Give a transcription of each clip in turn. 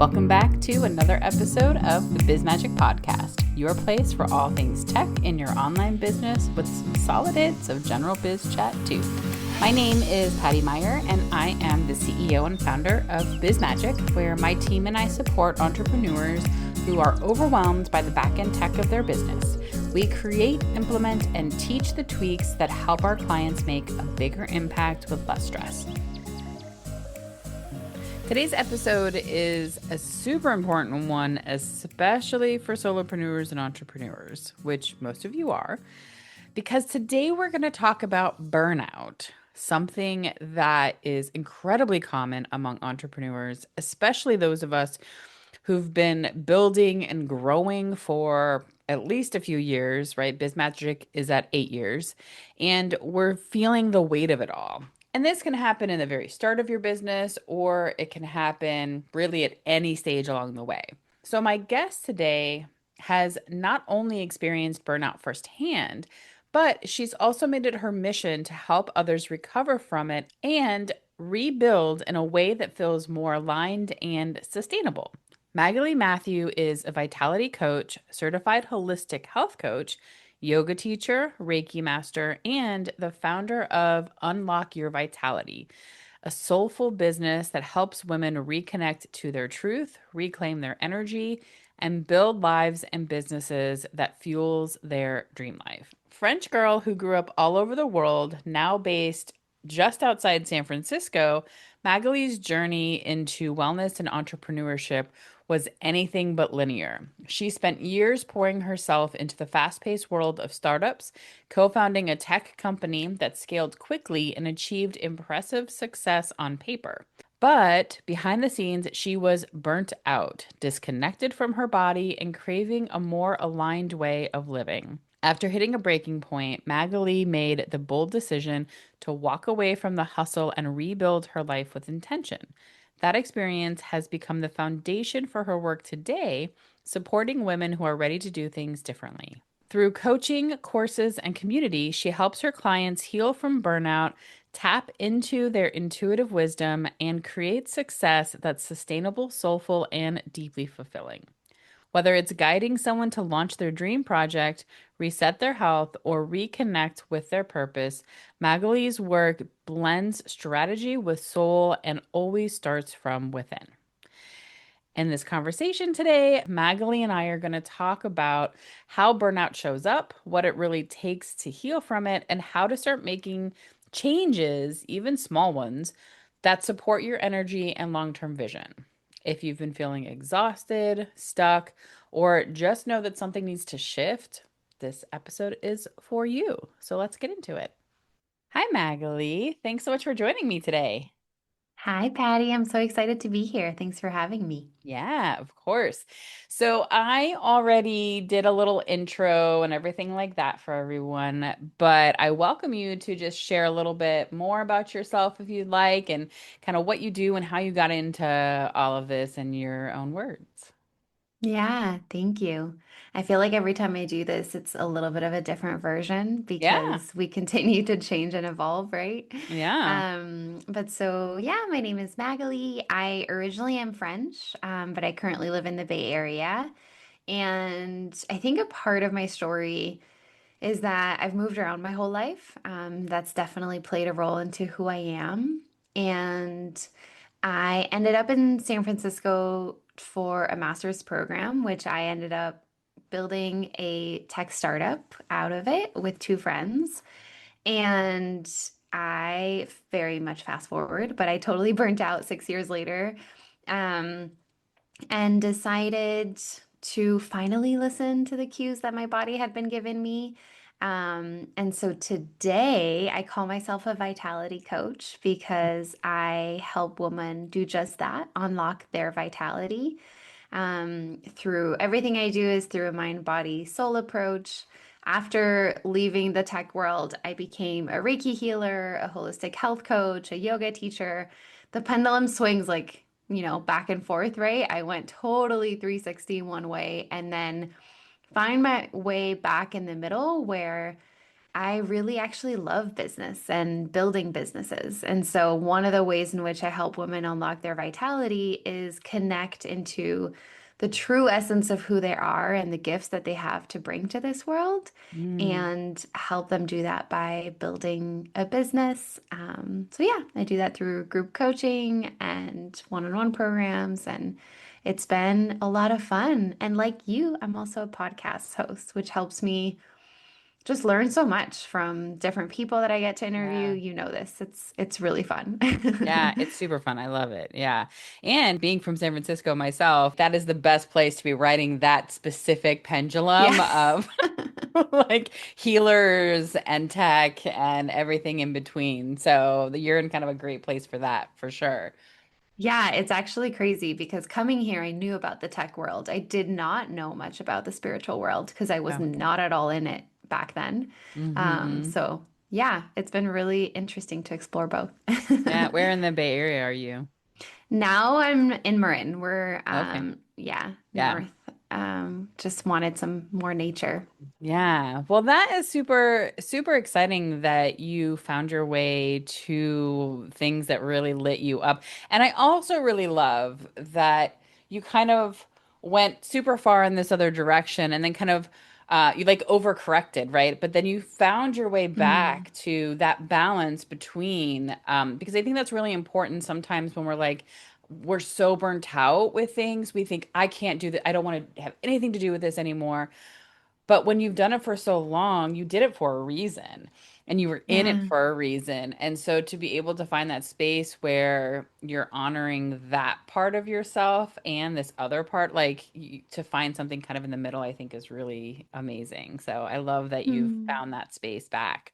Welcome back to another episode of the Biz Magic Podcast, your place for all things tech in your online business with some solid hits of general biz chat too. My name is Patty Meyer, and I am the CEO and founder of Biz Magic, where my team and I support entrepreneurs who are overwhelmed by the back-end tech of their business. We create, implement, and teach the tweaks that help our clients make a bigger impact with less stress. Today's episode is a super important one, especially for solopreneurs and entrepreneurs, which most of you are, because today we're going to talk about burnout, something that is incredibly common among entrepreneurs, especially those of us who've been building and growing for at least a few years, right? BizMagic is at 8 years, and we're feeling the weight of it all. And this can happen in the very start of your business, or it can happen really at any stage along the way. So my guest today has not only experienced burnout firsthand, but she's also made it her mission to help others recover from it and rebuild in a way that feels more aligned and sustainable. Magali Mathieu is a vitality coach, certified holistic health coach, yoga teacher, Reiki master, and the founder of Unlock Your Vitality, a soulful business that helps women reconnect to their truth, reclaim their energy, and build lives and businesses that fuels their dream life. French girl who grew up all over the world, now based just outside San Francisco, Magali's journey into wellness and entrepreneurship was anything but linear. She spent years pouring herself into the fast-paced world of startups, co-founding a tech company that scaled quickly and achieved impressive success on paper. But behind the scenes, she was burnt out, disconnected from her body, and craving a more aligned way of living. After hitting a breaking point, Magali made the bold decision to walk away from the hustle and rebuild her life with intention. That experience has become the foundation for her work today, supporting women who are ready to do things differently. Through coaching, courses, and community, she helps her clients heal from burnout, tap into their intuitive wisdom, and create success that's sustainable, soulful, and deeply fulfilling. Whether it's guiding someone to launch their dream project, reset their health, or reconnect with their purpose, Magali's work blends strategy with soul and always starts from within. In this conversation today, Magali and I are going to talk about how burnout shows up, what it really takes to heal from it, and how to start making changes, even small ones, that support your energy and long-term vision. If you've been feeling exhausted, stuck, or just know that something needs to shift, this episode is for you. So let's get into it. Hi, Magali. Thanks so much for joining me today. Hi, Patty. I'm so excited to be here. Thanks for having me. Yeah, of course. So I already did a little intro and everything like that for everyone, but I welcome you to just share a little bit more about yourself if you'd like, and kind of what you do and how you got into all of this in your own words. Yeah, thank you. I feel like every time I do this, it's a little bit of a different version Yeah. because we continue to change and evolve, right? Yeah. Yeah, my name is Magali. I originally am French, but I currently live in the Bay Area. And I think a part of my story is that I've moved around my whole life. That's definitely played a role into who I am. And I ended up in San Francisco for a master's program, which I ended up building a tech startup out of it with two friends. And I very much fast forward, but I totally burnt out 6 years later. Um, and decided to finally listen to the cues that my body had been giving me. And so today I call myself a vitality coach because I help women do just that, unlock their vitality. Through everything I do is through a mind, body, soul approach. After leaving the tech world, I became a Reiki healer, a holistic health coach, a yoga teacher. The pendulum swings like, back and forth, right? I went totally 360 one way and then find my way back in the middle where I really actually love business and building businesses. And so, one of the ways in which I help women unlock their vitality is connect into the true essence of who they are and the gifts that they have to bring to this world, Mm. and help them do that by building a business. So, yeah, I do that through group coaching and one-on-one programs. And it's been a lot of fun. And like you, I'm also a podcast host, which helps me just learn so much from different people that I get to interview. Yeah. You know this. It's really fun. Yeah, it's super fun. I love it. Yeah. And being from San Francisco myself, that is the best place to be riding that specific pendulum Yeah. of like healers and tech and everything in between. So you're in kind of a great place for that, for sure. Yeah, it's actually crazy because coming here, I knew about the tech world. I did not know much about the spiritual world because I was Yeah. not at all in it back then. Hmm. So yeah, it's been really interesting to explore both. Yeah. Where in the Bay Area are you? Now I'm in Marin. We're Okay. yeah, Yeah. north. Just wanted some more nature. Yeah. Well, that is super, super exciting that you found your way to things that really lit you up. And I also really love that you kind of went super far in this other direction and then kind of you like overcorrected, right? But then you found your way Mm, back to that balance between because I think that's really important sometimes when we're so burnt out with things, we think I can't do that. I don't want to have anything to do with this anymore. But when you've done it for so long, you did it for a reason and you were in it yeah. for a reason. And so to be able to find that space where you're honoring that part of yourself and this other part, to find something kind of in the middle, I think is really amazing. So I love that you've Mm. found that space back.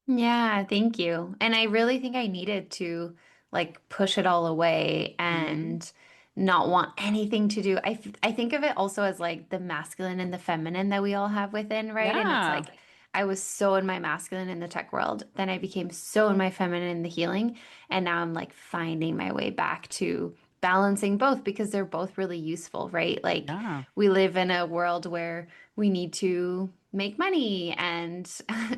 Yeah, thank you. And I really think I needed to like push it all away Hmm. and not want anything to do. I think of it also as like the masculine and the feminine that we all have within, right? And it's Yeah. like I was so in my masculine in the tech world, then I became so in my feminine in the healing, and now I'm like finding my way back to balancing both because they're both really useful, right? Like Yeah. we live in a world where we need to make money and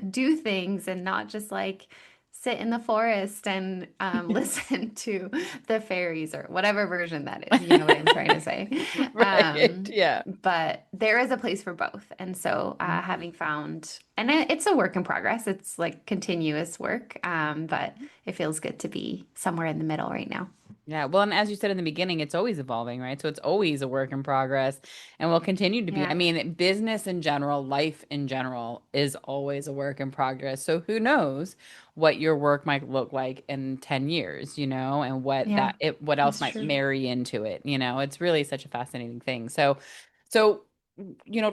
do things and not just like sit in the forest and listen to the fairies or whatever version that is. You know what I'm trying to say. Right. Yeah. But there is a place for both. And so Mhm. having found, and it's a work in progress, it's like continuous work, but it feels good to be somewhere in the middle right now. Yeah, well, and as you said in the beginning, it's always evolving, right? So it's always a work in progress and will continue to be. I Yeah. mean, business in general, life in general is always a work in progress. So who knows what your work might look like in 10 years, and Yeah, what else that's might true. marry into it. It's really such a fascinating thing. So,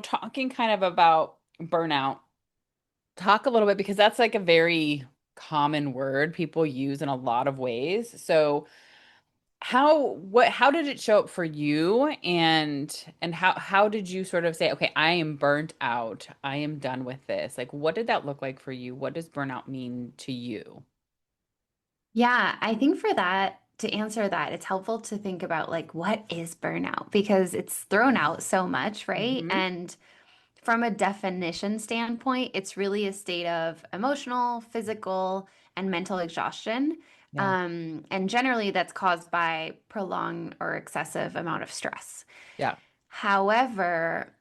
talking kind of about burnout, talk a little bit because that's like a very common word people use in a lot of ways. So, how did it show up for you and how did you sort of say, okay, I am burnt out. I am done with this. Like what did that look like for you? What does burnout mean to you? Yeah, I think for that, to answer that, it's helpful to think about like what is burnout because it's thrown out so much, right? Hmm. And from a definition standpoint, it's really a state of emotional, physical, and mental exhaustion. Yeah. And generally, that's caused by prolonged or excessive amount of stress. Yeah. However,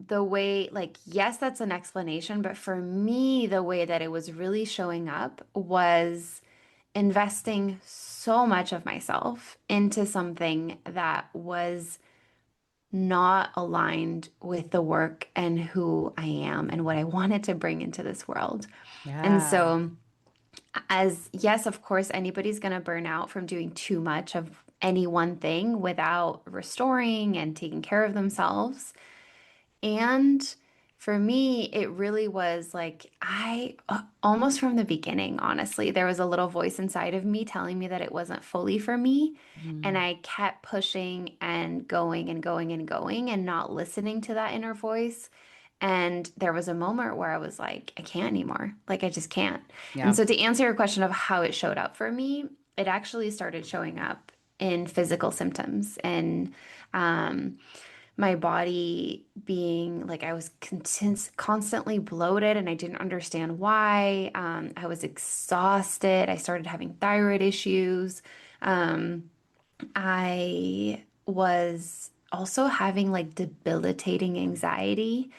the way, like, yes, that's an explanation, but for me, the way that it was really showing up was investing so much of myself into something that was not aligned with the work and who I am and what I wanted to bring into this world. And Yeah. so, as yes, of course, anybody's going to burn out from doing too much of any one thing without restoring and taking care of themselves. And for me, it really was like I almost from the beginning, honestly, there was a little voice inside of me telling me that it wasn't fully for me. And Mm. I kept pushing and going and going and going and not listening to that inner voice. And there was a moment where I was like, I can't anymore. Like, I just can't. And Yeah. so, to answer your question of how it showed up for me, it actually started showing up in physical symptoms and um, my body being like I was constantly bloated and I didn't understand why. I was exhausted. I started having thyroid issues. Um, I was also having like debilitating anxiety,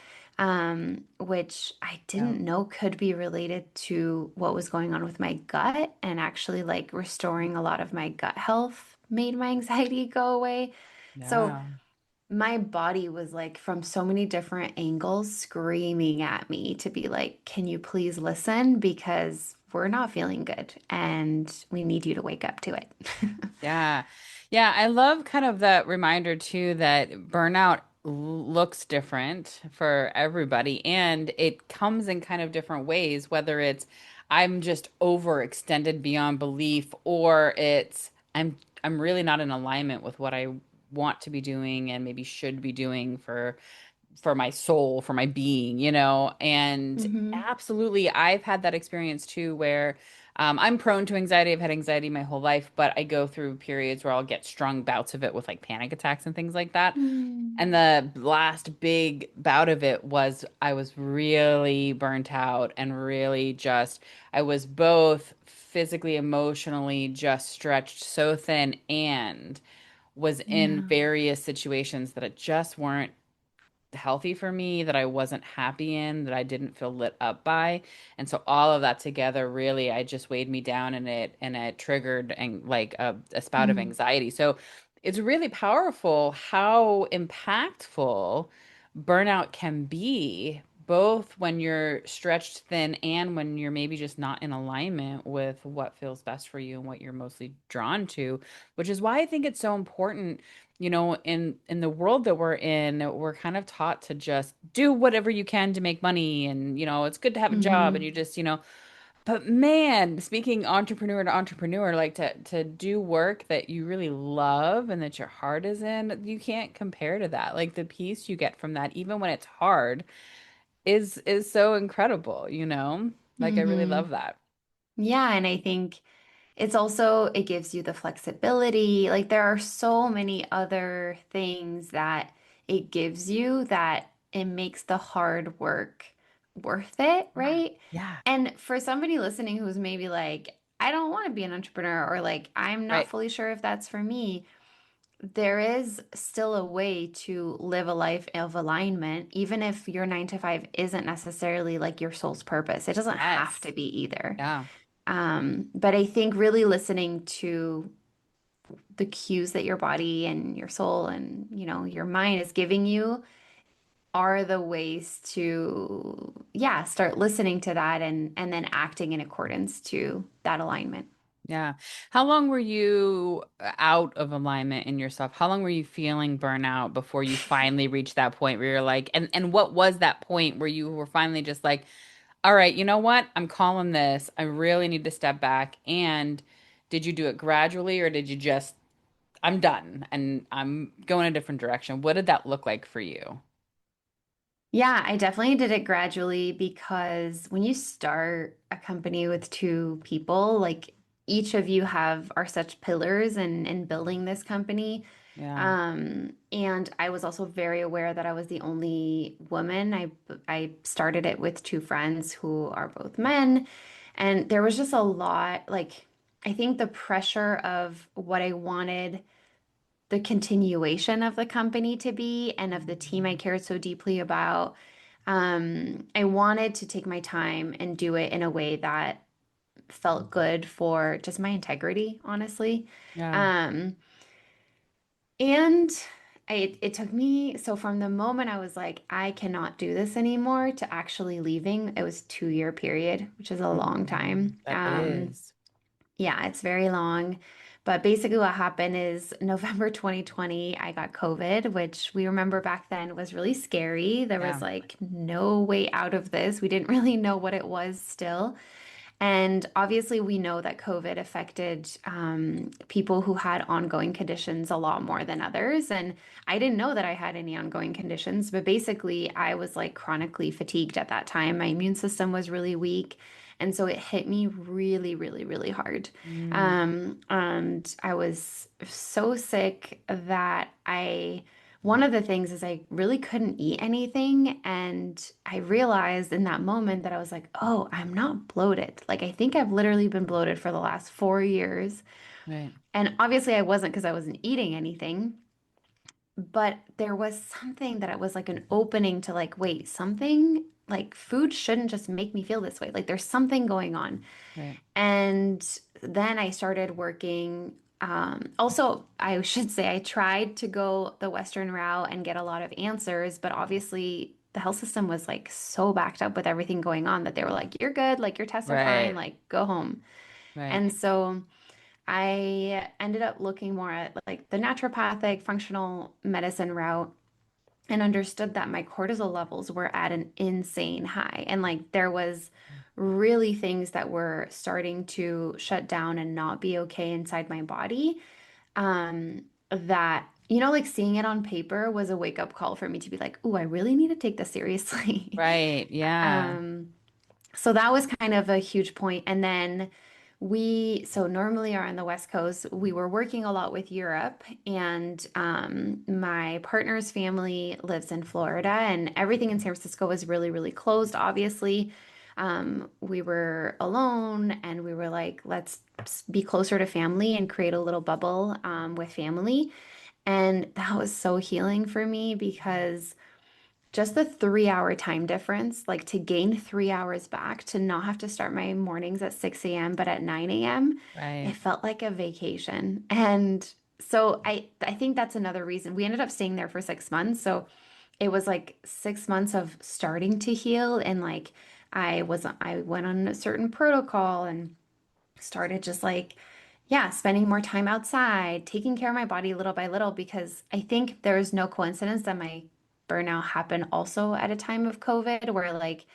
which I Yeah. didn't know could be related to what was going on with my gut, and actually like restoring a lot of my gut health made my anxiety go away. So Yeah. my body was like from so many different angles screaming at me to be like, can you please listen? Because we're not feeling good and we need you to wake up to it. Yeah. Yeah, I love kind of that reminder too that burnout looks different for everybody and it comes in kind of different ways, whether it's I'm just overextended beyond belief or it's I'm really not in alignment with what I want to be doing and maybe should be doing for my soul, for my being, And Hmm. absolutely, I've had that experience too, where I'm prone to anxiety. I've had anxiety my whole life, but I go through periods where I'll get strong bouts of it with like panic attacks and things like that. And Mm. the last big bout of it was I was really burnt out and really just, I was both physically, emotionally just stretched so thin and was in Yeah. various situations that it just weren't healthy for me, that I wasn't happy in, that I didn't feel lit up by. And so all of that together really I just weighed me down and it triggered and like a spout of Mm. anxiety. So it's really powerful how impactful burnout can be, both when you're stretched thin and when you're maybe just not in alignment with what feels best for you and what you're mostly drawn to, which is why I think it's so important in the world that we're in, we're kind of taught to just do whatever you can to make money and it's good to have a job and Hmm. you just, but man, speaking entrepreneur to entrepreneur, like to do work that you really love and that your heart is in, you can't compare to that. Like the peace you get from that, even when it's hard, is so incredible. Like I really Hmm. love that. Yeah, and I think it's also, it gives you the flexibility. Like there are so many other things that it gives you that it makes the hard work worth it, Yeah. right? Yeah. And for somebody listening who's maybe like, I don't want to be an entrepreneur, or like, I'm not Right. fully sure if that's for me, there is still a way to live a life of alignment, even if your 9 to 5 isn't necessarily like your soul's purpose. It doesn't have to Yes. be either. Yeah. But I think really listening to the cues that your body and your soul and your mind is giving you are the ways to, yeah, start listening to that and then acting in accordance to that alignment. Yeah. How long were you out of alignment in yourself? How long were you feeling burnout before you finally reached that point where you're like, and what was that point where you were finally just like, all right, you know what? I'm calling this. I really need to step back. And did you do it gradually or did you just, I'm done and I'm going a different direction? What did that look like for you? Yeah, I definitely did it gradually because when you start a company with two people, like each of you have are such pillars in building this company. Yeah. And I was also very aware that I was the only woman. I started it with two friends who are both men, and there was just a lot, like I think the pressure of what I wanted the continuation of the company to be and of the team I cared so deeply about. I wanted to take my time and do it in a way that felt good for just my integrity, honestly. Yeah. Um, and it took me, so from the moment I was like, I cannot do this anymore to actually leaving, it was 2 year period, which is a long time. That is. Yeah, it's very long. But basically, what happened is November 2020, I got COVID, which we remember back then was really scary. There was Yeah. like no way out of this. We didn't really know what it was still. And obviously, we know that COVID affected people who had ongoing conditions a lot more than others. And I didn't know that I had any ongoing conditions, but basically, I was like chronically fatigued at that time. My immune system was really weak. And so it hit me really, really, really hard. Mm. And I was so sick that I one of the things is I really couldn't eat anything. And I realized in that moment that I was like, oh, I'm not bloated. Like, I think I've literally been bloated for the last 4 years. Right. And obviously, I wasn't because I wasn't eating anything. But there was something that it was like an opening to, like, wait, something like food shouldn't just make me feel this way. Like, there's something going on. Right. And then I started working. Also, I should say I tried to go the Western route and get a lot of answers, but obviously the health system was like so backed up with everything going on that they were like, you're good, like your tests are fine, Right. like go home. Right. And so I ended up looking more at like the naturopathic functional medicine route and understood that my cortisol levels were at an insane high. And like there was really things that were starting to shut down and not be okay inside my body. That, like seeing it on paper was a wake up call for me to be like, oh, I really need to take this seriously. Right. Yeah. Um, so that was kind of a huge point. And then so normally are on the West Coast, we were working a lot with Europe, and my partner's family lives in Florida, and everything in San Francisco was really, really closed, obviously. We were alone, and we were like, let's be closer to family and create a little bubble with family. And that was so healing for me because just the 3 hour time difference, like to gain 3 hours back, to not have to start my mornings at 6 a.m., but at 9 a.m., it Right. felt like a vacation. And so I think that's another reason. We ended up staying there for 6 months. So it was like 6 months of starting to heal. And like I went on a certain protocol and started just like, yeah, spending more time outside, taking care of my body little by little, because I think there's no coincidence that my burnout happened also at a time of COVID where, like,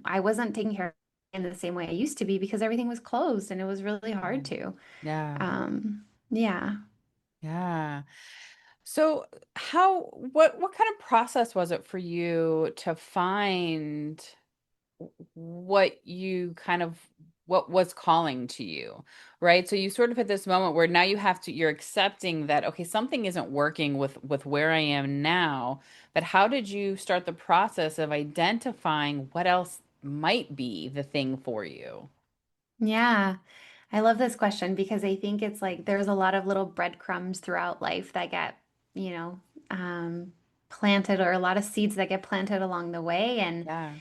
I wasn't taking care of in the same way I used to be because everything was closed and it was really hard Right. to. Yeah. Yeah. Yeah. So what kind of process was it for you to find what you kind of what was calling to you, right? So you sort of hit this moment where now you're accepting that, okay, something isn't working with where I am now, but how did you start the process of identifying what else might be the thing for you? Yeah. I love this question because I think it's like there's a lot of little breadcrumbs throughout life that get, you know, um, planted, or a lot of seeds that get planted along the way. And Yeah.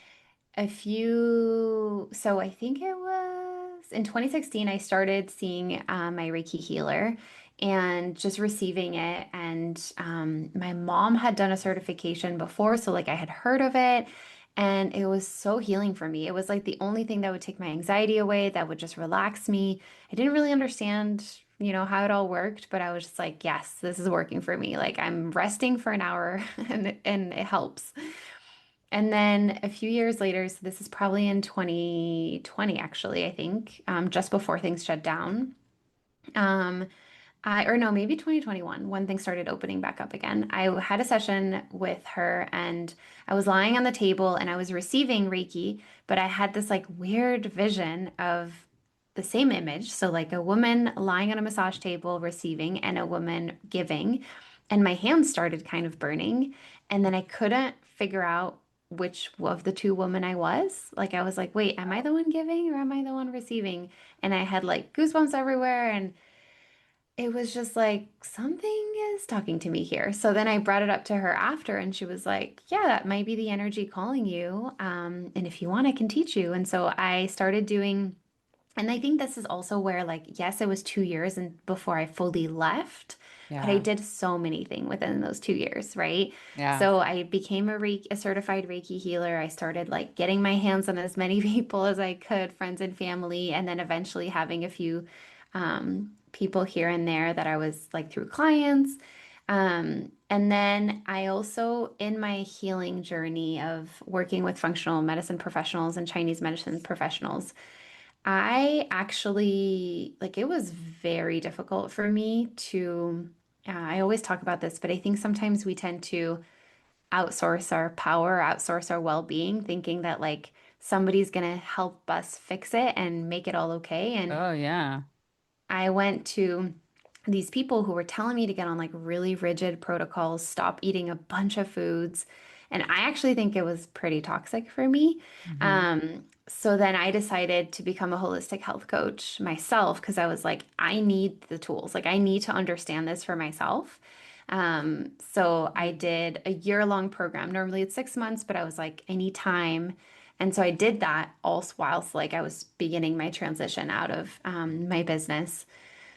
so I think it was in 2016, I started seeing my Reiki healer and just receiving it. And my mom had done a certification before, so like I had heard of it. And it was so healing for me. It was like the only thing that would take my anxiety away, that would just relax me. I didn't really understand, how it all worked, but I was just like, yes, this is working for me. Like I'm resting for an hour and it helps. And then a few years later, so this is probably in 2020, actually, I think, just before things shut down. Um, or no, maybe 2021, when things started opening back up again. I had a session with her, and I was lying on the table and I was receiving Reiki, but I had this like weird vision of the same image. So, like a woman lying on a massage table receiving and a woman giving. And my hands started kind of burning. And then I couldn't figure out which of the two women I was. Like, I was like, wait, am I the one giving or am I the one receiving? And I had like goosebumps everywhere. And it was just like, something is talking to me here. So then I brought it up to her after, and she was like, yeah, that might be the energy calling you. And if you want, I can teach you. And so I started doing, and I think this is also where, like, yes, it was 2 years and before I fully left, but I Yeah. did so many things within those 2 years, right? Yeah. So I became a certified Reiki healer. I started like getting my hands on as many people as I could, friends and family, and then eventually having a few people here and there that I was like through clients. And then I also, in my healing journey of working with functional medicine professionals and Chinese medicine professionals, I actually, like, it was very difficult for me to, I always talk about this, but I think sometimes we tend to outsource our power, outsource our well-being, thinking that like somebody's gonna help us fix it and make it all okay. And Oh yeah. I went to these people who were telling me to get on like really rigid protocols, stop eating a bunch of foods. And I actually think it was pretty toxic for me. Hmm. So then I decided to become a holistic health coach myself because I was like, I need the tools. Like, I need to understand this for myself. So I did a year-long program. Normally it's 6 months, but I was like, I need time. And so I did that all whilst like I was beginning my transition out of my business.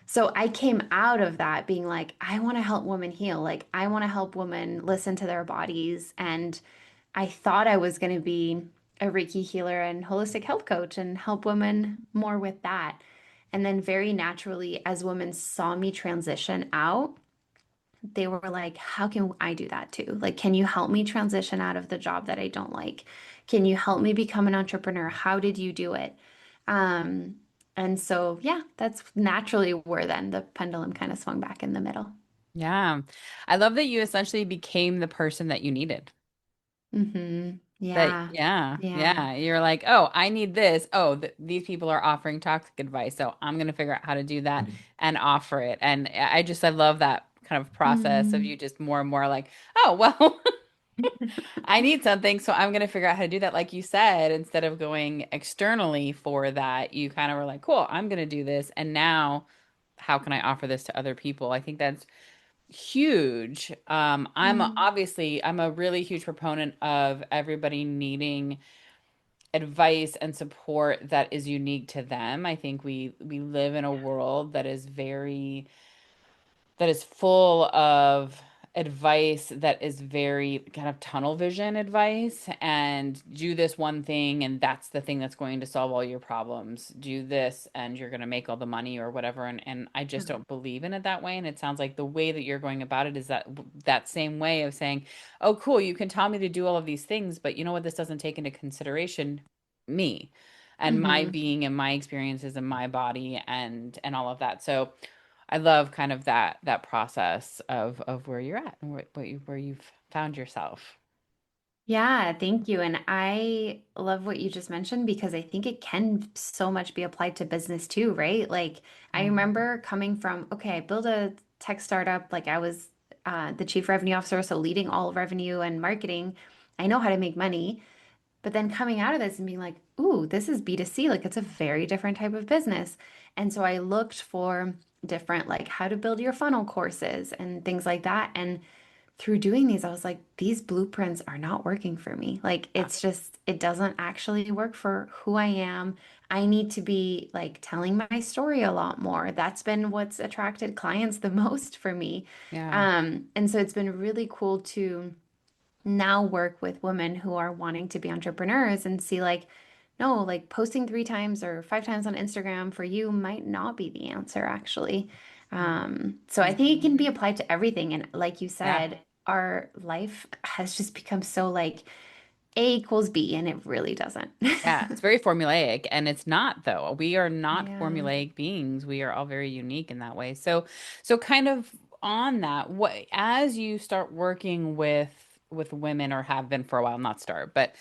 So I came out of that being like, I want to help women heal. Like, I want to help women listen to their bodies. And I thought I was going to be a Reiki healer and holistic health coach and help women more with that. And then, very naturally, as women saw me transition out, they were like, how can I do that too? Like, can you help me transition out of the job that I don't like? Can you help me become an entrepreneur? How did you do it? Um, and so, yeah, that's naturally where then the pendulum kind of swung back in the middle. Yeah. I love that you essentially became the person that you needed. That, Yeah. yeah, Yeah. yeah. You're like, oh, I need this. Oh, these people are offering toxic advice. So I'm going to figure out how to do that and offer it. And I love that kind of process of Mm. you just more and more like, oh, well, I need something. So I'm going to figure out how to do that. Like you said, instead of going externally for that, you kind of were like, cool, I'm going to do this. And now, how can I offer this to other people? I think that's huge. Mm. I'm a really huge proponent of everybody needing advice and support that is unique to them. I think we live in a world that is full of advice that is very kind of tunnel vision advice and do this one thing and that's the thing that's going to solve all your problems. Do this and you're going to make all the money or whatever. And I just don't believe in it that way. And it sounds like the way that you're going about it is that same way of saying, oh, cool, you can tell me to do all of these things, but you know what? This doesn't take into consideration me and my Hmm. being and my experiences and my body and all of that. So I love kind of that process of where you're at and where you've found yourself. Yeah, thank you. And I love what you just mentioned because I think it can so much be applied to business too, right? Like, I Mhm. remember coming from, okay, I built a tech startup, like I was the chief revenue officer, so leading all revenue and marketing. I know how to make money. But then coming out of this and being like, ooh, this is B2C, like it's a very different type of business. And so I looked for different, like how to build your funnel courses and things like that. And through doing these, I was like, these blueprints are not working for me. Like, Yeah. it's just, it doesn't actually work for who I am. I need to be like telling my story a lot more. That's been what's attracted clients the most for me. Yeah. And so it's been really cool to now work with women who are wanting to be entrepreneurs and see like, no, like posting 3 times or 5 times on Instagram for you might not be the answer actually. So I think it can be Mhm. applied to everything. And like you Yeah. said, our life has just become so like A equals B, and it really doesn't. Yeah, it's very formulaic and it's not though. We are not Yeah. formulaic beings. We are all very unique in that way. So kind of on that, what as you start working with women or have been for a while, not start, but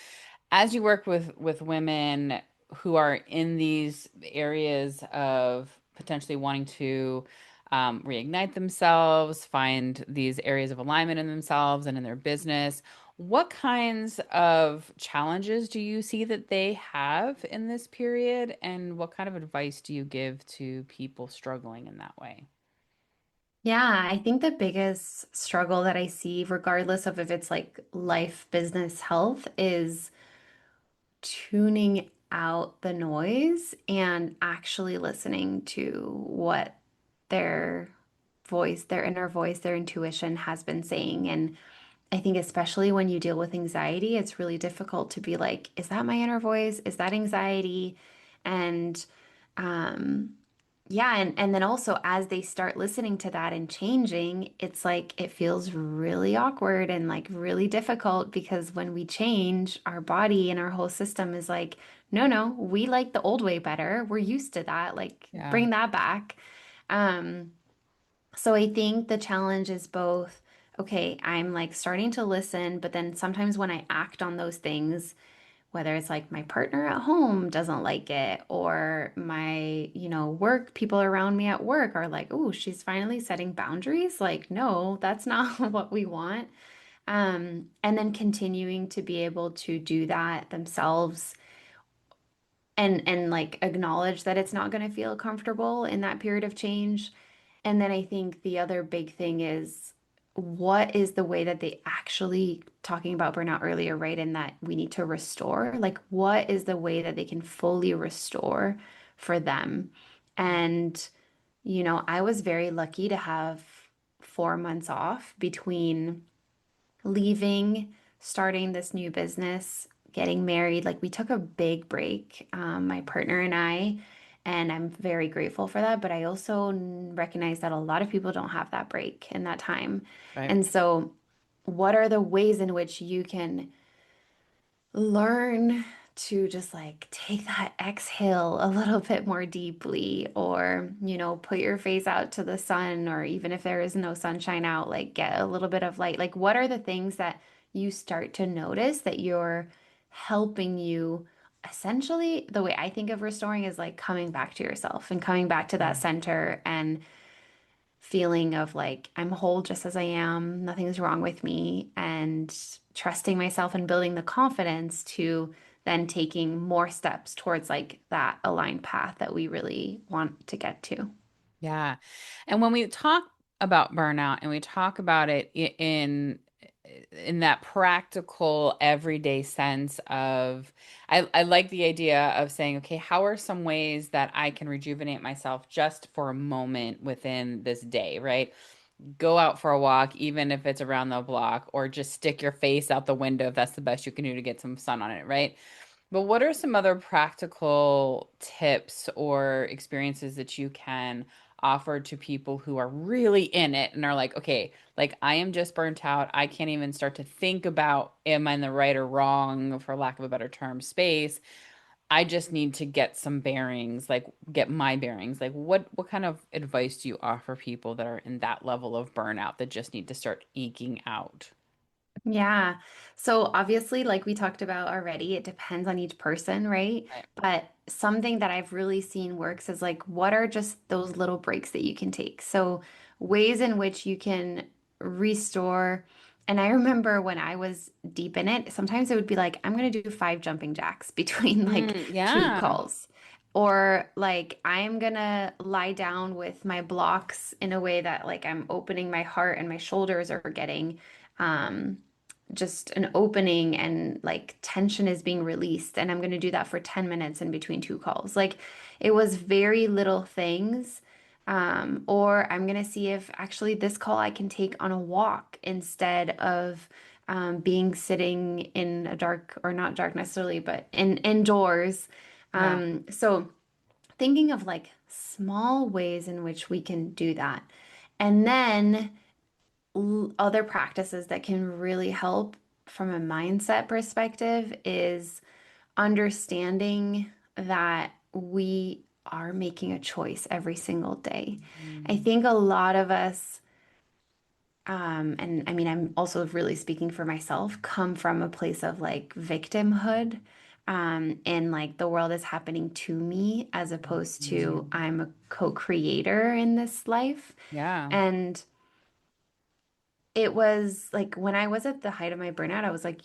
as you work with women who are in these areas of potentially wanting to reignite themselves, find these areas of alignment in themselves and in their business, what kinds of challenges do you see that they have in this period, and what kind of advice do you give to people struggling in that way? Yeah, I think the biggest struggle that I see, regardless of if it's like life, business, health, is tuning out the noise and actually listening to what their voice, their inner voice, their intuition has been saying. And I think, especially when you deal with anxiety, it's really difficult to be like, is that my inner voice? Is that anxiety? And um, yeah, and then also as they start listening to that and changing, it's like it feels really awkward and like really difficult because when we change, our body and our whole system is like, no, no, we like the old way better. We're used to that. Like, Yeah. bring that back. Um, so I think the challenge is both, okay, I'm like starting to listen, but then sometimes when I act on those things, whether it's like my partner at home doesn't like it, or my, work people around me at work are like, oh, she's finally setting boundaries. Like, no, that's not what we want. And then continuing to be able to do that themselves and like acknowledge that it's not going to feel comfortable in that period of change. And then I think the other big thing is what is the way that they actually talking about burnout earlier, right? And that we need to restore. Like, what is the way that they can fully restore for them? And, I was very lucky to have 4 months off between leaving, starting this new business, getting married. Like we took a big break, my partner and I, and I'm very grateful for that. But I also recognize that a lot of people don't have that break in that time. Right. And so, what are the ways in which you can learn to just like take that exhale a little bit more deeply, or, put your face out to the sun, or even if there is no sunshine out, like get a little bit of light. Like, what are the things that you start to notice that you're helping you? Essentially, the way I think of restoring is like coming back to yourself and coming back to that Mm. center and feeling of like I'm whole just as I am, nothing's wrong with me, and trusting myself and building the confidence to then taking more steps towards like that aligned path that we really want to get to. Yeah. And when we talk about burnout and we talk about it in that practical everyday sense of I like the idea of saying, okay, how are some ways that I can rejuvenate myself just for a moment within this day, right? Go out for a walk, even if it's around the block, or just stick your face out the window if that's the best you can do to get some sun on it, right? But what are some other practical tips or experiences that you can offer to people who are really in it and are like, okay, like I am just burnt out. I can't even start to think about am I in the right or wrong, for lack of a better term, space. I just need to get some bearings, like get my bearings. Like what kind of advice do you offer people that are in that level of burnout that just need to start eking out? Yeah. So obviously, like we talked about already, it depends on each person, right? Right. But something that I've really seen works is like, what are just those little breaks that you can take? So ways in which you can restore. And I remember when I was deep in it, sometimes it would be like, I'm going to do 5 jumping jacks between like two Yeah. calls. Or like, I'm gonna lie down with my blocks in a way that like I'm opening my heart and my shoulders are getting um just an opening and like tension is being released. And I'm going to do that for 10 minutes in between two calls. Like it was very little things. Or I'm going to see if actually this call I can take on a walk instead of being sitting in a dark or not dark necessarily, but indoors. Yeah. So thinking of like small ways in which we can do that. And then other practices that can really help from a mindset perspective is understanding that we are making a choice every single day. I Mm. think a lot of us, and I mean, I'm also really speaking for myself, come from a place of like victimhood, and like the world is happening to me as opposed to Mm. I'm a co-creator in this life. Yeah. And it was like when I was at the height of my burnout, I was like,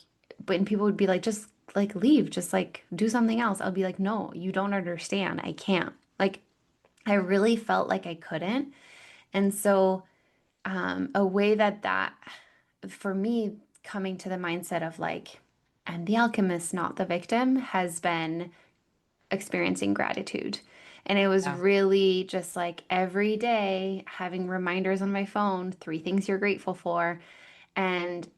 when people would be like, just like leave, just like do something else. I'll be like, no, you don't understand. I can't. Like, I really felt like I couldn't. And so, a way that for me, coming to the mindset of like, I'm the alchemist, not the victim, has been experiencing gratitude. And it was Yeah. really just like every day having reminders on my phone, 3 things you're grateful for. And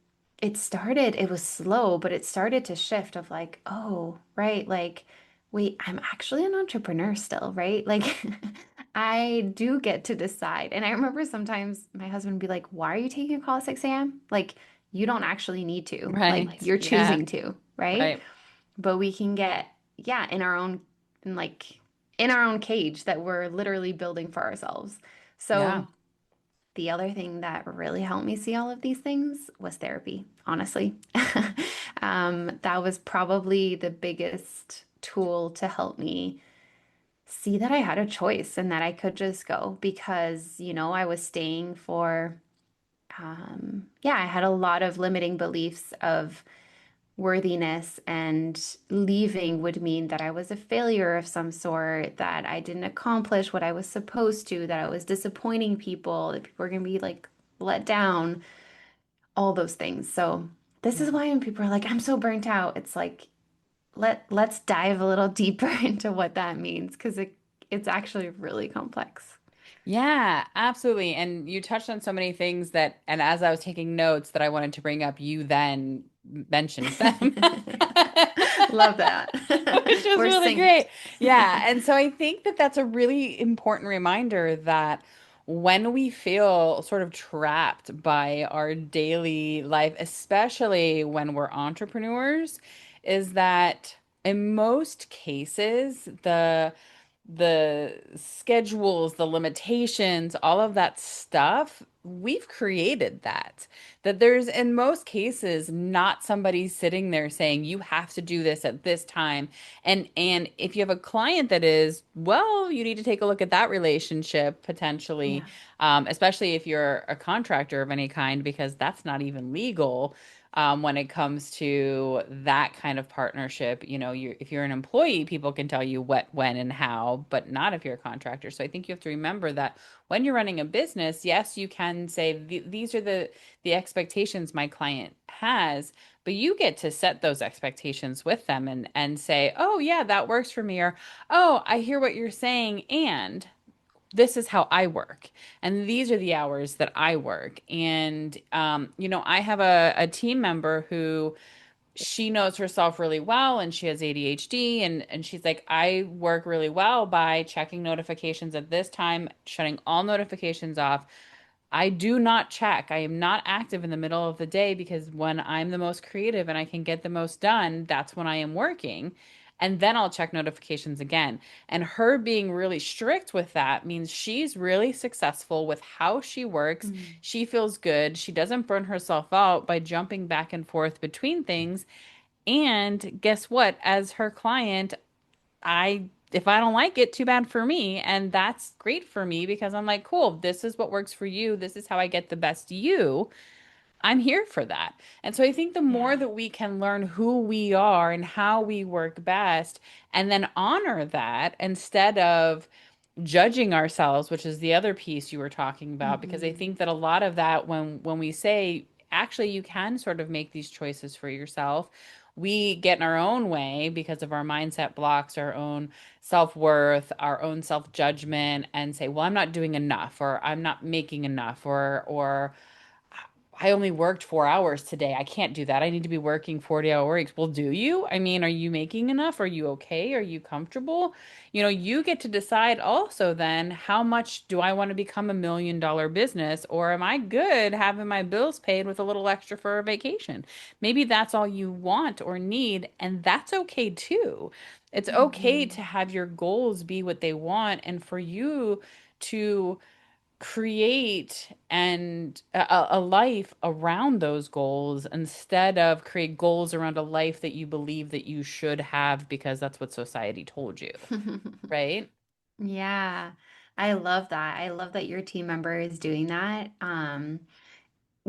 it was slow, but it started to shift of like, oh, right, like, wait, I'm actually an entrepreneur still, right? Like, I do get to decide. And I remember sometimes my husband would be like, why are you taking a call at 6 a.m.? Like, you don't actually need to. Like, Right. you're Yeah. choosing to, right? Right. But we can get, yeah, in like, in our own cage that we're literally building for ourselves. Yeah. So, the other thing that really helped me see all of these things was therapy, honestly. That was probably the biggest tool to help me see that I had a choice and that I could just go because, I was staying for, yeah, I had a lot of limiting beliefs of worthiness, and leaving would mean that I was a failure of some sort, that I didn't accomplish what I was supposed to, that I was disappointing people, that people were going to be like let down, all those things. So this is Yeah. why when people are like, I'm so burnt out, it's like, let's dive a little deeper into what that means because it's actually really complex. Yeah, absolutely. And you touched on so many things that, and as I was taking notes that I wanted to bring up, you then mentioned them. Love that. Which was We're really synced. great. Yeah. And so I think that that's a really important reminder that when we feel sort of trapped by our daily life, especially when we're entrepreneurs, is that in most cases, the schedules, the limitations, all of that stuff, we've created that. That there's, in most cases, not somebody sitting there saying, you have to do this at this time. And if you have a client that is, well, you need to take a look at that relationship potentially, Yeah. especially if you're a contractor of any kind, because that's not even legal when it comes to that kind of partnership. If you're an employee, people can tell you what, when, and how, but not if you're a contractor. So I think you have to remember that when you're running a business, yes, you can say these are the expectations my client has, but you get to set those expectations with them and say, oh yeah, that works for me, or oh, I hear what you're saying, and this is how I work. And these are the hours that I work. And, I have a team member who she knows herself really well and she has ADHD. And she's like, I work really well by checking notifications at this time, shutting all notifications off. I do not check. I am not active in the middle of the day because when I'm the most creative and I can get the most done, that's when I am working. And then I'll check notifications again. And her being really strict with that means she's really successful with how she works. Mm. She feels good. She doesn't burn herself out by jumping back and forth between things. And guess what? As her client, if I don't like it, too bad for me. And that's great for me because I'm like, cool, this is what works for you. This is how I get the best you. I'm here for that. And so I think the more Yeah. that we can learn who we are and how we work best and then honor that instead of judging ourselves, which is the other piece you were talking about, because I Hmm. think that a lot of that when we say actually you can sort of make these choices for yourself, we get in our own way because of our mindset blocks, our own self-worth, our own self-judgment, and say, well, I'm not doing enough, or I'm not making enough, or I only worked 4 hours today. I can't do that. I need to be working 40-hour weeks. Well, do you? I mean, are you making enough? Are you okay? Are you comfortable? You get to decide also then how much do I want to become $1 million business, or am I good having my bills paid with a little extra for a vacation? Maybe that's all you want or need, and that's okay too. It's okay Hmm. to have your goals be what they want and for you to create and a life around those goals instead of create goals around a life that you believe that you should have because that's what society told you, right? Yeah, I love that. I love that your team member is doing that.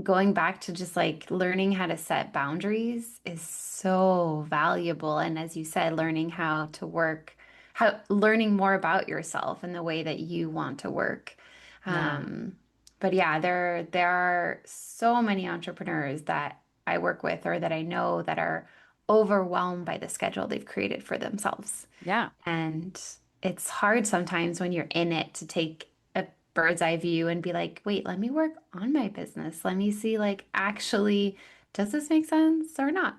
Going back to just like learning how to set boundaries is so valuable. And as you said, learning how to work, learning more about yourself and the way that you want to work. Yeah. Um, but yeah, there are so many entrepreneurs that I work with or that I know that are overwhelmed by the schedule they've created for themselves. Yeah. And it's hard sometimes when you're in it to take a bird's eye view and be like, wait, let me work on my business. Let me see, like, actually, does this make sense or not?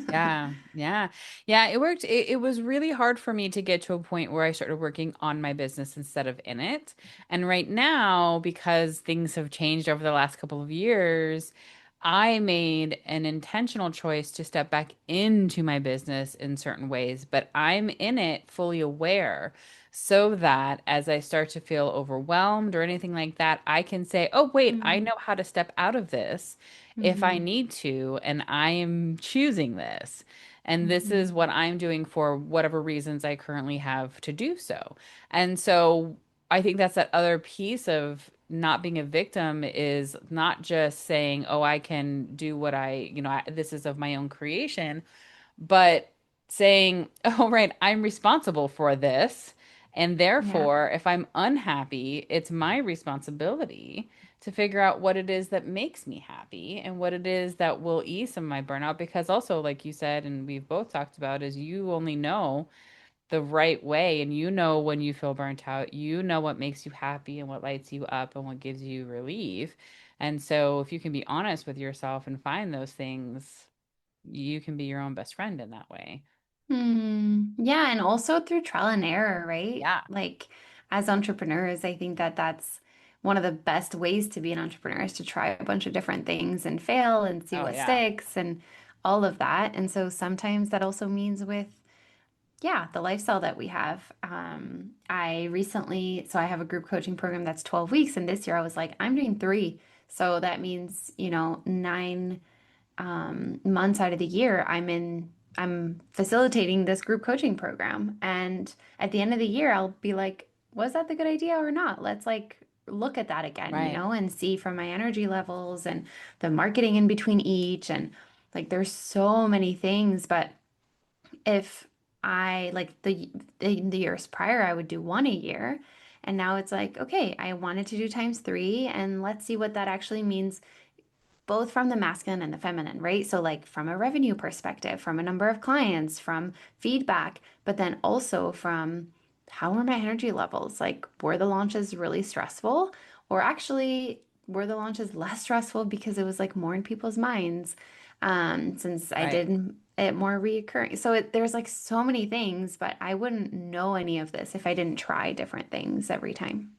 Yeah, yeah. Yeah, it worked. It was really hard for me to get to a point where I started working on my business instead of in it. And right now, because things have changed over the last couple of years, I made an intentional choice to step back into my business in certain ways, but I'm in it fully aware so that as I start to feel overwhelmed or anything like that, I can say, oh, wait, I Mm, know how to step out of this if I Hmm. need to, and I am choosing this. And this is what I'm doing for whatever reasons I currently have to do so. And so I think that's that other piece of not being a victim is not just saying, oh, I can do what this is of my own creation, but saying, oh, right, I'm responsible for this. And Yeah. therefore, if I'm unhappy, it's my responsibility to figure out what it is that makes me happy and what it is that will ease some of my burnout. Because also, like you said, and we've both talked about, is you only know the right way and you know when you feel burnt out, you know what makes you happy and what lights you up and what gives you relief. And so, if you can be honest with yourself and find those things, you can be your own best friend in that way. Yeah, and also through trial and error, right? Yeah. Like as entrepreneurs, I think that that's one of the best ways to be an entrepreneur is to try a bunch of different things and fail and see Oh, what yeah. sticks and all of that. And so sometimes that also means with, yeah, the lifestyle that we have. I recently, so I have a group coaching program that's 12 weeks, and this year I was like, I'm doing three. So that means, 9 months out of the year, I'm facilitating this group coaching program. And at the end of the year, I'll be like, was that the good idea or not? Let's like look at that again, Right. and see from my energy levels and the marketing in between each. And like, there's so many things. But if I like the years prior, I would do one a year. And now it's like, okay, I wanted to do times three, and let's see what that actually means both from the masculine and the feminine, right? So, like from a revenue perspective, from a number of clients, from feedback, but then also from how are my energy levels? Like, were the launches really stressful? Or actually, were the launches less stressful because it was like more in people's minds? Since I Right. did it more reoccurring. So, there's like so many things, but I wouldn't know any of this if I didn't try different things every time.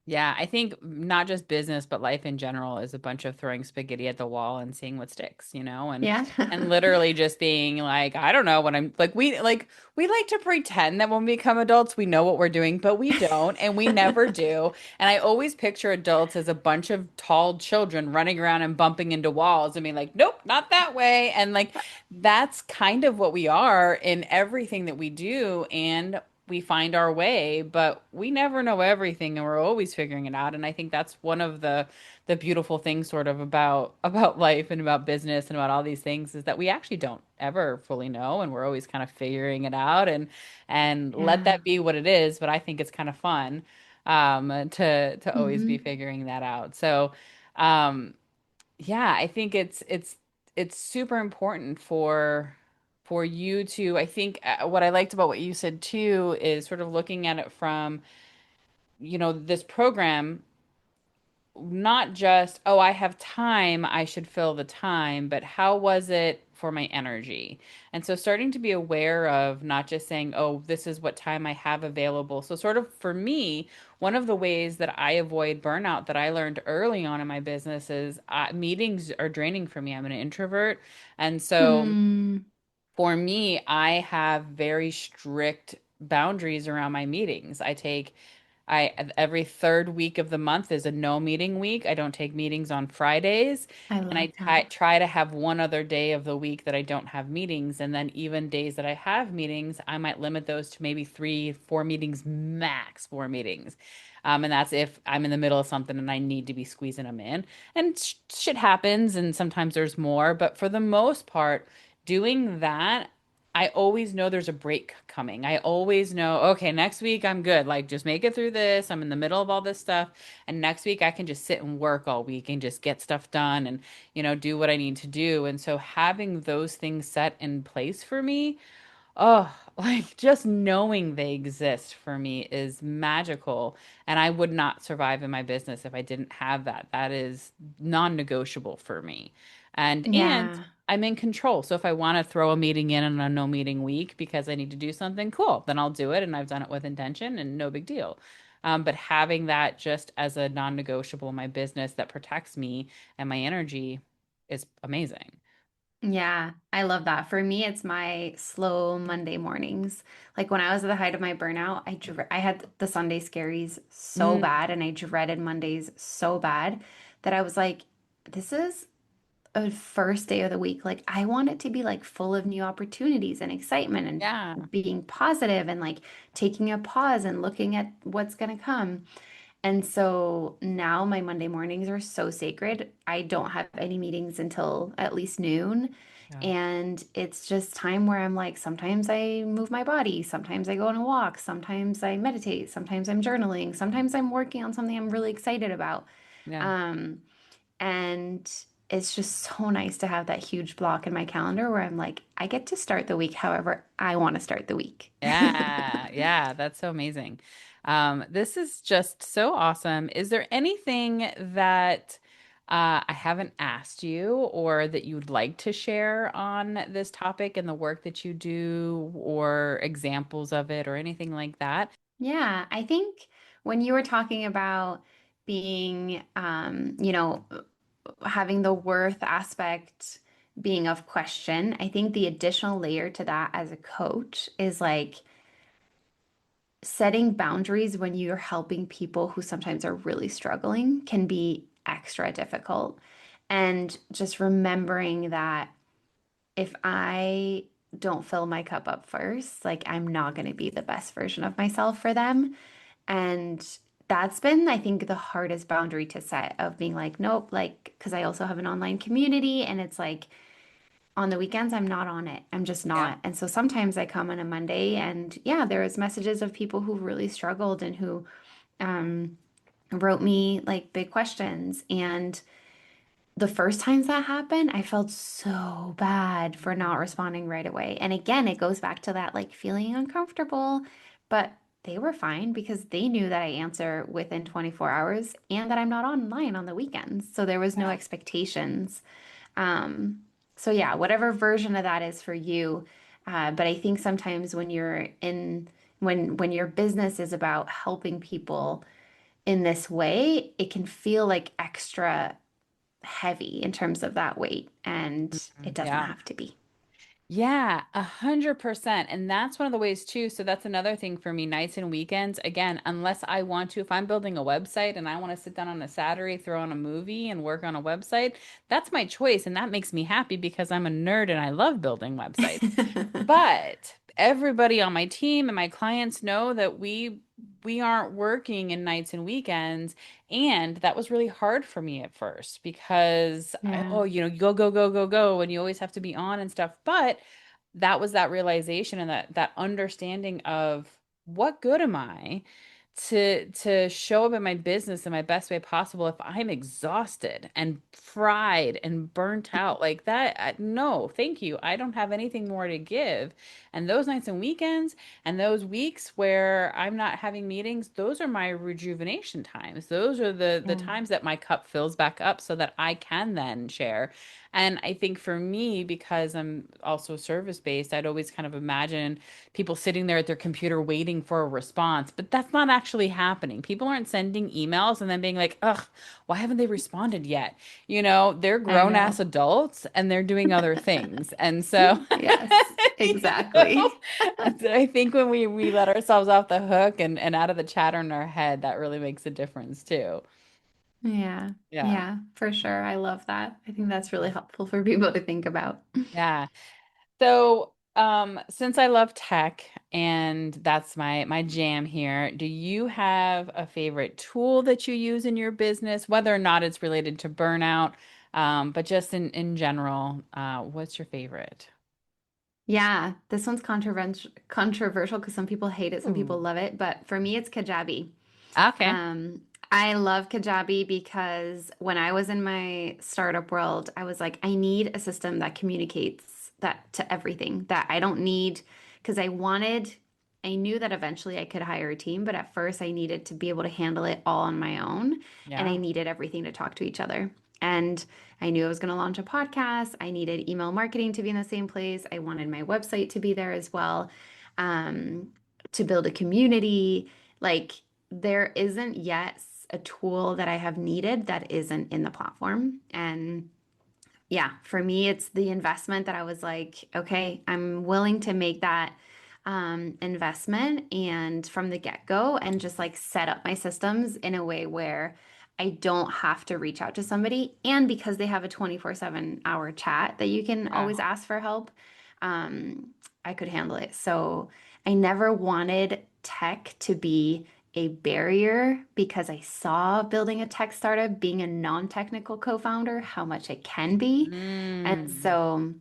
Yeah, I think not just business, but life in general is a bunch of throwing spaghetti at the wall and seeing what sticks, Yeah. and literally just being like, I don't know what I'm like we like to pretend that when we become adults we know what we're doing, but we don't and we never do. And I always picture adults as a bunch of tall children running around and bumping into walls and being like, nope, not that way. And like that's kind of what we are in everything that we do. And we find our way, but we never know everything and we're always figuring it out. And I think that's one of the beautiful things sort of about life and about business and about all these things is that we actually don't ever fully know and we're always kind of figuring it out and let Yeah. that be what it is. But I think it's kind of fun to always be Hmm. figuring that out. So um yeah, I think it's super important for you to, I think what I liked about what you said too is sort of looking at it from, this program, not just, oh, I have time, I should fill the time, but how was it for my energy? And so starting to be aware of not just saying, oh, this is what time I have available. So sort of for me, one of the ways that I avoid burnout that I learned early on in my business is meetings are draining for me. I'm an introvert. And so Hmm. for me, I have very strict boundaries around my meetings. I every third week of the month is a no meeting week. I don't take meetings on Fridays, I and love I that. try to have one other day of the week that I don't have meetings. And then even days that I have meetings, I might limit those to maybe three, four meetings max, four meetings. And that's if I'm in the middle of something and I need to be squeezing them in. And shit happens, and sometimes there's more, but for the most part doing that, I always know there's a break coming. I always know, okay, next week I'm good. Like, just make it through this. I'm in the middle of all this stuff. And next week I can just sit and work all week and just get stuff done and, do what I need to do. And so having those things set in place for me, oh, like just knowing they exist for me is magical. And I would not survive in my business if I didn't have that. That is non-negotiable for me. And Yeah. I'm in control. So if I want to throw a meeting in on a no meeting week because I need to do something, cool, then I'll do it. And I've done it with intention and no big deal. But having that just as a non-negotiable in my business that protects me and my energy is amazing. Yeah, I love that. For me, it's my slow Monday mornings. Like when I was at the height of my burnout, I had the Sunday scaries so Mm, bad and I dreaded Mondays so bad that I was like, this is a first day of the week, like I want it to be like full of new opportunities and excitement Yeah. and being positive and like taking a pause and looking at what's going to come. And so now my Monday mornings are so sacred. I don't have any meetings until at least noon. Yeah. And it's just time where I'm like, sometimes I move my body, sometimes I go on a walk, sometimes I meditate, sometimes I'm journaling, sometimes I'm working on something I'm really excited about. Yeah. Um, and it's just so nice to have that huge block in my calendar where I'm like, I get to start the week however I want to start the week. Yeah, yeah, that's so amazing. This is just so awesome. Is there anything that I haven't asked you or that you'd like to share on this topic and the work that you do or examples of it or anything like that? Yeah, I think when you were talking about being, having the worth aspect being of question, I think the additional layer to that as a coach is like setting boundaries when you're helping people who sometimes are really struggling can be extra difficult. And just remembering that if I don't fill my cup up first, like I'm not going to be the best version of myself for them. And that's been, I think, the hardest boundary to set of being like, nope, like, because I also have an online community and it's like on the weekends, I'm not on it. I'm just Yeah. not. And so sometimes I come on a Monday and yeah, there is messages of people who really struggled and who um, wrote me like big questions. And the first times that happened, I felt so bad for not responding right away. And again, it goes back to that like feeling uncomfortable, but they were fine because they knew that I answer within 24 hours and that I'm not online on the weekends. So there was no Yeah. expectations. Um, so yeah, whatever version of that is for you. But I think sometimes when you're in when your business is about helping people in this way, it can feel like extra heavy in terms of that weight, and it doesn't Yeah. have to be. Yeah, 100%. And that's one of the ways too. So that's another thing for me, nights and weekends. Again, unless I want to, if I'm building a website and I want to sit down on a Saturday, throw on a movie and work on a website, that's my choice. And that makes me happy because I'm a nerd and I love building websites. But everybody on my team and my clients know that we aren't working in nights and weekends. And that was really hard for me at first because Yeah. oh, you go, go, go, go, go, and you always have to be on and stuff. But that was that realization and that understanding of what good am I to show up in my business in my best way possible if I'm exhausted and fried and burnt out like that. No, thank you. I don't have anything more to give. And those nights and weekends and those weeks where I'm not having meetings, those are my rejuvenation times. Those are the Yeah. times that my cup fills back up so that I can then share. And I think for me, because I'm also service based, I'd always kind of imagine people sitting there at their computer waiting for a response, but that's not actually happening. People aren't sending emails and then being like, ugh, why haven't they responded yet? They're I grown ass know. adults and they're doing other things. And so, Yes, you know, exactly. and so I think when we let ourselves off the hook and out of the chatter in our head, that really makes a difference too. Yeah. Yeah. Yeah, for sure. I love that. I think that's really helpful for people to think about. Yeah. So, since I love tech and that's my jam here, do you have a favorite tool that you use in your business, whether or not it's related to burnout, but just in general, what's your favorite? Yeah, this one's controversial because some people hate it, some people Ooh. love it, but for me it's Kajabi. Okay. Um, I love Kajabi because when I was in my startup world, I was like, I need a system that communicates that to everything that I don't need because I knew that eventually I could hire a team, but at first I needed to be able to handle it all on my own and I Yeah. needed everything to talk to each other. And I knew I was going to launch a podcast. I needed email marketing to be in the same place. I wanted my website to be there as well, um, to build a community. Like, there isn't yet a tool that I have needed that isn't in the platform. And yeah, for me, it's the investment that I was like, okay, I'm willing to make that investment and from the get-go and just like set up my systems in a way where I don't have to reach out to somebody. And because they have a 24/7 hour chat that you can Yeah. always ask for help, um, I could handle it. So I never wanted tech to be a barrier because I saw building a tech startup, being a non-technical co-founder, how much it can be. And Mm. so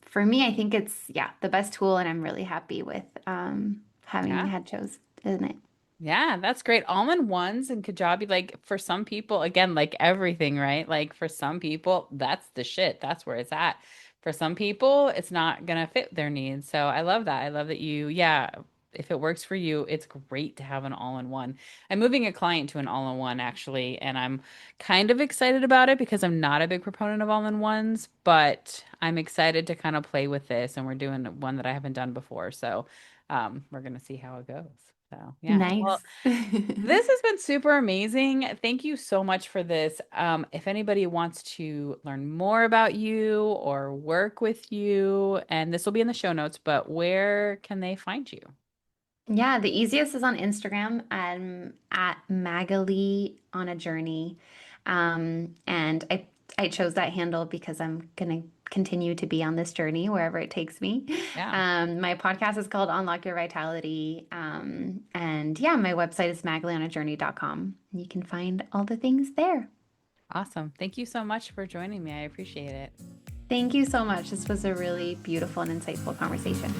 for me, I think it's, yeah, the best tool, and I'm really happy with having Yeah. had chose, isn't it? Yeah, that's great. All-in-ones and Kajabi, like for some people, again, like everything, right? Like for some people, that's the shit. That's where it's at. For some people, it's not gonna fit their needs. So I love that. I love that yeah, if it works for you, it's great to have an all-in-one. I'm moving a client to an all-in-one actually, and I'm kind of excited about it because I'm not a big proponent of all-in-ones, but I'm excited to kind of play with this, and we're doing one that I haven't done before. So we're gonna see how it goes. So yeah. Nice. Well, this has been super amazing. Thank you so much for this. If anybody wants to learn more about you or work with you, and this will be in the show notes, but where can they find you? Yeah, the easiest is on Instagram. At Magali on a journey. And I chose that handle because I'm gonna continue to be on this journey wherever it takes me. Yeah, My podcast is called Unlock Your Vitality. And yeah, my website is magalionajourney.com. You can find all the things there. awesome. Thank you so much for joining me. I appreciate it. Thank you so much. This was a really beautiful and insightful conversation.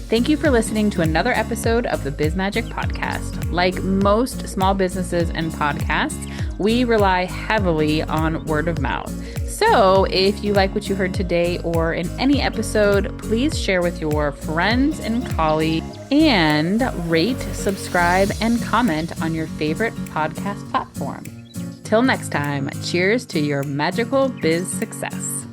Thank you for listening to another episode of the Biz Magic Podcast. Like most small businesses and podcasts, we rely heavily on word of mouth. So if you like what you heard today or in any episode, please share with your friends and colleagues and rate, subscribe, and comment on your favorite podcast platform. Till next time, cheers to your magical biz success.